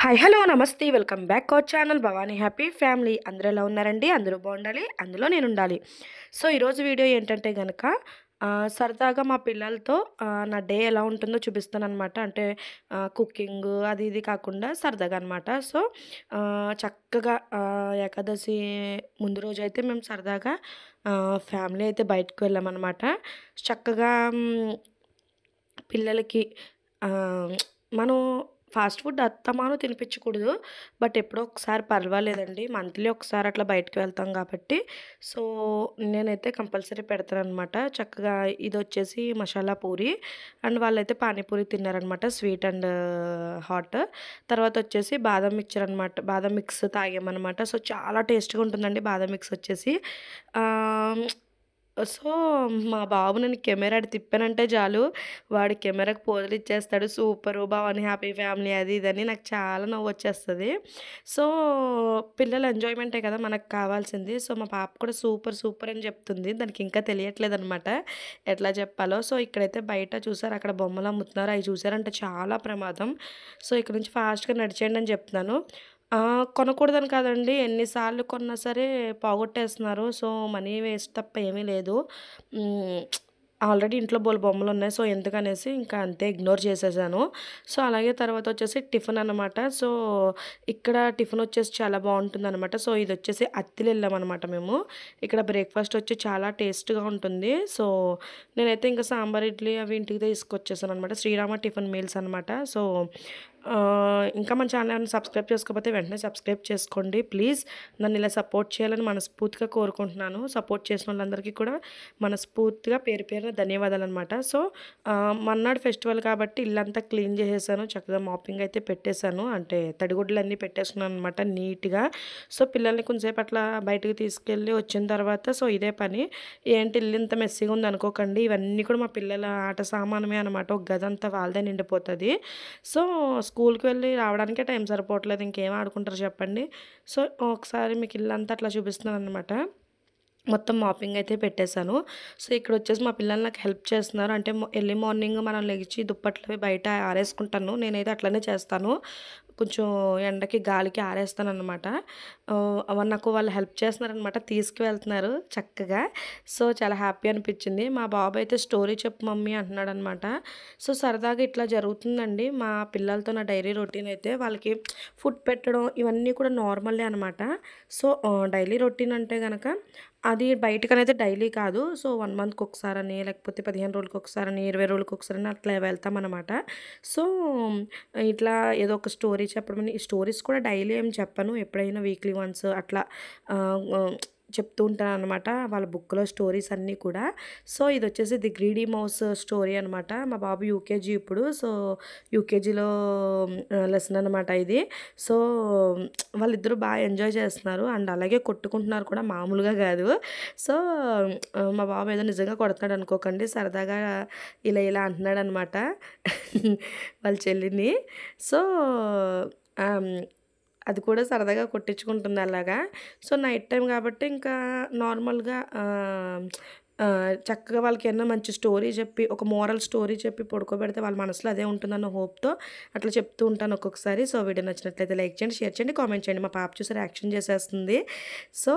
Hi hello నమస్తే welcome back our channel Bhavani happy family. అందరూ ఎలా ఉన్నారండి? అందరూ బాగుండాలి, అందులో నేను ఉండాలి. సో ఈరోజు వీడియో ఏంటంటే గనక సరదాగా మా పిల్లలతో నా డే ఎలా ఉంటుందో చూపిస్తాననమాట. అంటే కుకింగ్ అది ఇది కాకుండా సరదాగా అనమాట. సో చక్కగా ఏకాదశి ముందు రోజైతే మేము సరదాగా ఫ్యామిలీ అయితే బయటకు వెళ్ళామన్నమాట. చక్కగా పిల్లలకి ఆహ్, మనం ఫాస్ట్ ఫుడ్ అత్తమాను తినిపించకూడదు. బట్ ఎప్పుడో ఒకసారి పర్వాలేదండి. మంత్లీ ఒకసారి అట్లా బయటికి వెళ్తాం కాబట్టి, సో నేనైతే కంపల్సరీ పెడతాననమాట. చక్కగా ఇదొచ్చేసి మసాలా పూరి అండ్ వాళ్ళైతే పానీపూరి తిన్నారనమాట. Sweet and hot. తర్వాతొచ్చేసి బాదం మిక్చర్ అనమాట. బాదం మిక్స్ తాగామనమాట. సో చాలా టేస్ట్‌గా ఉంటుందండి బాదం మిక్స్ వచ్చేసి. ఆహ్, సో మా బాబు నేను కెమెరా అటు తిప్పానంటే చాలు వాడు కెమెరాకి పోజులిచ్చేస్తాడు. సూపరు భవాని హ్యాపీ ఫ్యామిలీ అది ఇదని నాకు చాలా నవ్వొచ్చేస్తది. సో పిల్లల ఎంజాయ్‌మెంటే కదా మనకు కావాల్సింది. సో మా పాప కూడా సూపర్, సూపర్ అని చెప్తుంది. దానికి ఇంకా తెలియట్లేదనమాట ఎట్లా చెప్పాలో. సో ఇక్కడైతే బయట చూసారా అక్కడ బొమ్మలు అమ్ముతున్నారు. అయి చూసారంటే చాలా ప్రమాదం. సో ఇక్కడ నుంచి ఫాస్ట్‌గా నడిచేయండి అని చెప్తున్నాను. కొనకూడదని కాదండి. ఎన్ని సార్లు కొన్నా సరే పోగొట్టేస్తున్నారు. సో మనీ వేస్ట్ తప్ప ఏమీ లేదు. హ్మ్. ఆల్రెడీ ఇంట్లో బోలెడు బొమ్మలున్నాయి. సో ఎందుకనేసి ఇంకా అంతే ఇగ్నోర్ చేసేసాను. సో అలాగే తర్వాతొచ్చేసి టిఫిన్ అనమాట. సో ఇక్కడ టిఫినొచ్చేసి చాలా బావుంటుందనమాట. సో ఇదొచ్చేసి అత్తిలెళ్ళామనమాట మేము. ఇక్కడ బ్రేక్‌ఫాస్ట్ వచ్చి చాలా టేస్ట్‌గా ఉంటుంది. సో నేనైతే ఇంక సాంబార్, ఇడ్లీ అవి ఇంటికి తీసుకొచ్చేసాననమాట. శ్రీరామ టిఫిన్ మీల్స్ అనమాట. సో ఇంకా మన ఛానల్‌ని సబ్స్క్రైబ్ చేసుకోకపోతే వెంటనే సబ్స్క్రైబ్ చేసుకోండి ప్లీజ్. నన్ను ఇలా సపోర్ట్ చేయాలని మనస్ఫూర్తిగా కోరుకుంటున్నాను. సపోర్ట్ చేసినోళ్ళందరికీ కూడా మనస్ఫూర్తిగా పేరు పేరున ధన్యవాదాలనమాట. సో మర్నాడు ఫెస్టివల్ కాబట్టి ఇల్లంతా క్లీన్ చేసేసాను. చక్కగా మాపింగ్ అయితే పెట్టేసాను. అంటే తడిగుడ్డలన్నీ పెట్టేసుకున్నాననమాట నీట్‌గా. సో పిల్లల్ని కొంచెంసేపు అట్లా బయటకి తీసుకెళ్ళి వచ్చిన తర్వాత సో ఇదే పని. ఏంటి ఇల్లు ఇంత మెస్సీగా ఉందనుకోకండి. ఇవన్నీ కూడా మా పిల్లల ఆట సామానమే అనమాట. ఒక గదంతా వాళ్ళదే నిండిపోతది. సో స్కూల్‌కి వెళ్ళి రావడానికే టైం సరిపోవట్లేదు. ఇంకేం ఆడుకుంటారు చెప్పండి. సో ఒకసారి మీకు ఇల్లంతా అట్లా చూపిస్తున్నాననమాట. మొత్తం మాపింగ్ అయితే పెట్టేశాను. సో ఇక్కడొచ్చేసి మా పిల్లలు నాకు హెల్ప్ చేస్తున్నారు. అంటే ఎర్లీ మార్నింగ్ మనం లెగిచి దుప్పట్లవి బయట ఆరేసుకుంటాను. నేనైతే అట్లనే చేస్తాను. కొంచెం ఎండకి, గాలికి ఆరేస్తాననమాట. నాకు వాళ్ళు హెల్ప్ చేస్తున్నారనమాట. తీసుకువెళ్తున్నారు చక్కగా. సో చాలా హ్యాపీ అనిపించింది. మా బాబు అయితే స్టోరీ చెప్పు మమ్మీ అంటున్నాడనమాట. సో సరదాగా ఇట్లా జరుగుతుందండి మా పిల్లలతో నా డైలీ రొటీన్ అయితే. వాళ్ళకి ఫుడ్ పెట్టడం ఇవన్నీ కూడా నార్మలే అనమాట. సో డైలీ రొటీన్ అంటే గనక అది బయటకనైతే డైలీ కాదు. సో 1 మంత్‌కి ఒకసారని, లేకపోతే 15 రోజులకి ఒకసారని, 20 రోజులకి ఒకసారని అట్లా వెళ్తామనమాట. సో ఇట్లా ఏదో ఒక స్టోరీ చెప్పడం ఈ స్టోరీస్ కూడా డైలీ ఏం చెప్పను. ఎప్పుడైనా వీక్లీ వన్స్ అట్లా ఆహ్, ఆహ్, చెప్తూ ఉంటాననమాట. వాళ్ళ బుక్‌లో స్టోరీస్ అన్నీ కూడా. సో ఇదొచ్చేసి 'ది గ్రీడీ మౌస్' స్టోరీ అనమాట. మా బాబు యూకేజీ ఇప్పుడు. సో యూకేజీలో లెసన్ అనమాట ఇది. సో వాళ్ళిద్దరూ ఎంజాయ్ చేస్తున్నారు. అండ్ అలాగే కొట్టుకుంటున్నారు కూడా మామూలుగా గాదు. సో మా బాబు ఏదో నిజంగా కొడతన్నాడు అనుకోకండి. సరదాగా ఇలా ఇలా అంటున్నాడనమాట వాళ్ళ చెల్లిని. సో ఆహ్, అది కూడా సరదాగా కొట్టించుకుంటుంది అలాగా. సో నైట్ టైమ్ కాబట్టి ఇంకా నార్మల్‌గా చక్కగా వాళ్ళకేమన్నా మంచి స్టోరీ చెప్పి, ఒక మోరల్ స్టోరీ చెప్పి పడుకోబెడితే వాళ్ళ మనసులో అదే ఉంటుందన్న హోప్‌తో అట్లా చెప్తూ ఉంటాను ఒక్కొక్కసారి. సో వీడియో నచ్చినట్లయితే లైక్ చేయండి, షేర్ చేయండి, కామెంట్ చేయండి. మా పాప చూసారా యాక్షన్ చేసేస్తుంది. సో